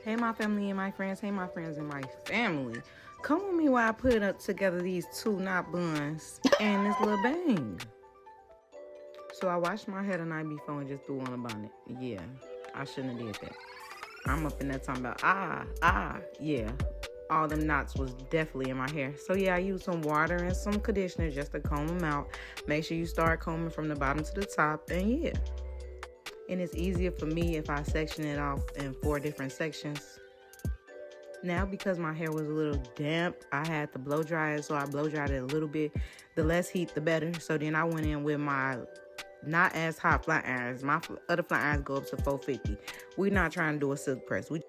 Hey, my family and my friends. Hey, my friends and my family. Come with me while I put up together these two knot buns and this little bang. So I washed my hair the night before and just threw on a bonnet. Yeah, I shouldn't have did that. I'm up in there talking about, yeah. All them knots was definitely in my hair. So yeah, I used some water and some conditioner just to comb them out. Make sure you start combing from the bottom to the top, and yeah. And it's easier for me if I section it off in 4 different sections. Now, because my hair was a little damp, I had to blow dry it, so I blow dried it a little bit. The less heat, the better. So then I went in with my not as hot flat irons. My other flat irons go up to 450. We're not trying to do a silk press. We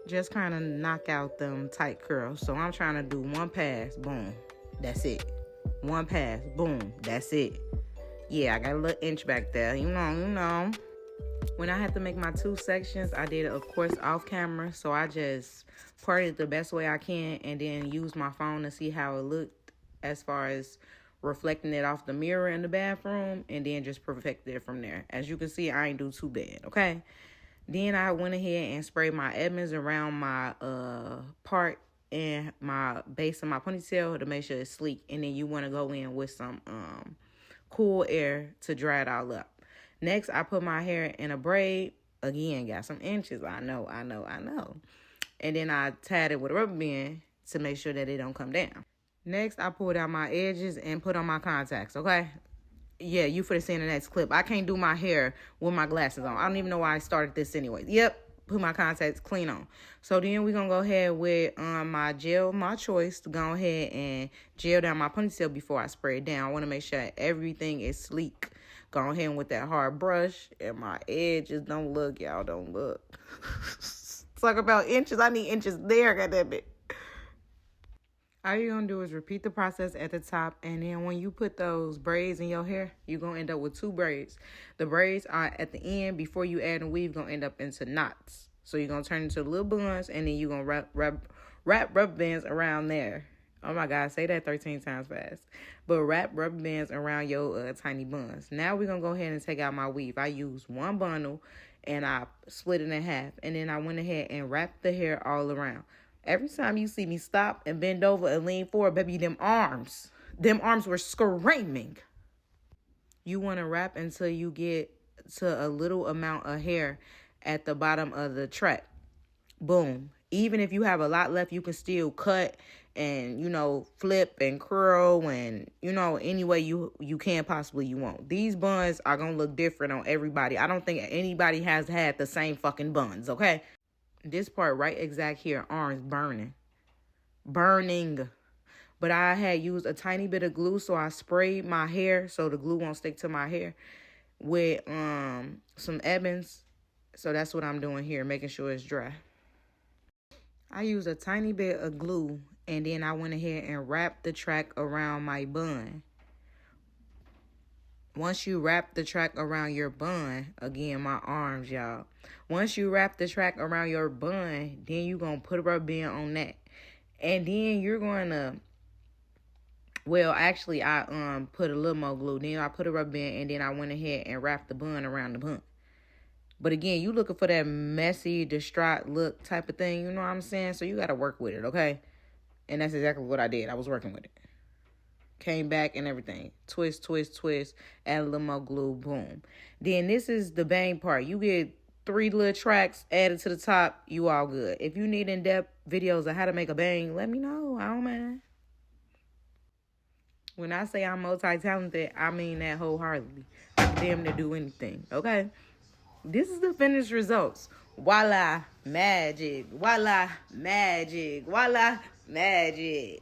just kind of knock out them tight curls. So I'm trying to do one pass, boom, that's it. One pass, boom, that's it. Yeah, I got a little inch back there, you know. When I had to make my 2 sections, I did it, of course, off camera. So I just parted it the best way I can and then used my phone to see how it looked as far as reflecting it off the mirror in the bathroom, and then just perfected it from there. As you can see, I ain't do too bad, okay? Then I went ahead and sprayed my Edmonds around my part and my base of my ponytail to make sure it's sleek. And then you want to go in with some cool air to dry it all up. Next, I put my hair in a braid. Again, got some inches. I know. And then I tied it with a rubber band to make sure that it don't come down. Next, I pulled out my edges and put on my contacts, okay? Yeah, you for the see in the next clip. I can't do my hair with my glasses on. I don't even know why I started this anyway. Yep, put my contacts clean on. So then we're going to go ahead with my gel, my choice, to go ahead and gel down my ponytail before I spray it down. I want to make sure everything is sleek. Go ahead with that hard brush, and my edges don't look, y'all don't look. Talk about inches. I need inches there, goddammit. All you're going to do is repeat the process at the top, and then when you put those braids in your hair, you're going to end up with 2 braids. The braids are at the end. Before you add a weave, going to end up into knots. So you're going to turn into little buns, and then you're going to wrap rubber bands around there. Oh, my God, say that 13 times fast. But wrap rubber bands around your tiny buns. Now we're going to go ahead and take out my weave. I used one bundle, and I split it in half. And then I went ahead and wrapped the hair all around. Every time you see me stop and bend over and lean forward, baby, them arms were screaming. You want to wrap until you get to a little amount of hair at the bottom of the track. Boom. Even if you have a lot left, you can still cut and, flip and curl and, any way you can possibly you want. These buns are going to look different on everybody. I don't think anybody has had the same fucking buns, okay? This part right exact here, arms burning. But I had used a tiny bit of glue, so I sprayed my hair so the glue won't stick to my hair with some Edmonds. So that's what I'm doing here, making sure it's dry. I used a tiny bit of glue, and then I went ahead and wrapped the track around my bun. Once you wrap the track around your bun, again, my arms, y'all. Once you wrap the track around your bun, then you're going to put a rubber band on that. And then you're going to, well, actually, I put a little more glue. Then I put a rubber band, and then I went ahead and wrapped the bun around the bun. But again, you looking for that messy, distraught look type of thing, you know what I'm saying? So you got to work with it, okay? And that's exactly what I did. I was working with it. Came back and everything. Twist, add a little more glue, boom. Then this is the bang part. You get 3 little tracks added to the top, you all good. If you need in-depth videos of how to make a bang, let me know. I don't mind. When I say I'm multi-talented, I mean that wholeheartedly. I can damn near do anything, okay? This is the finished results. Voila, magic. Voila, magic. Voila, magic.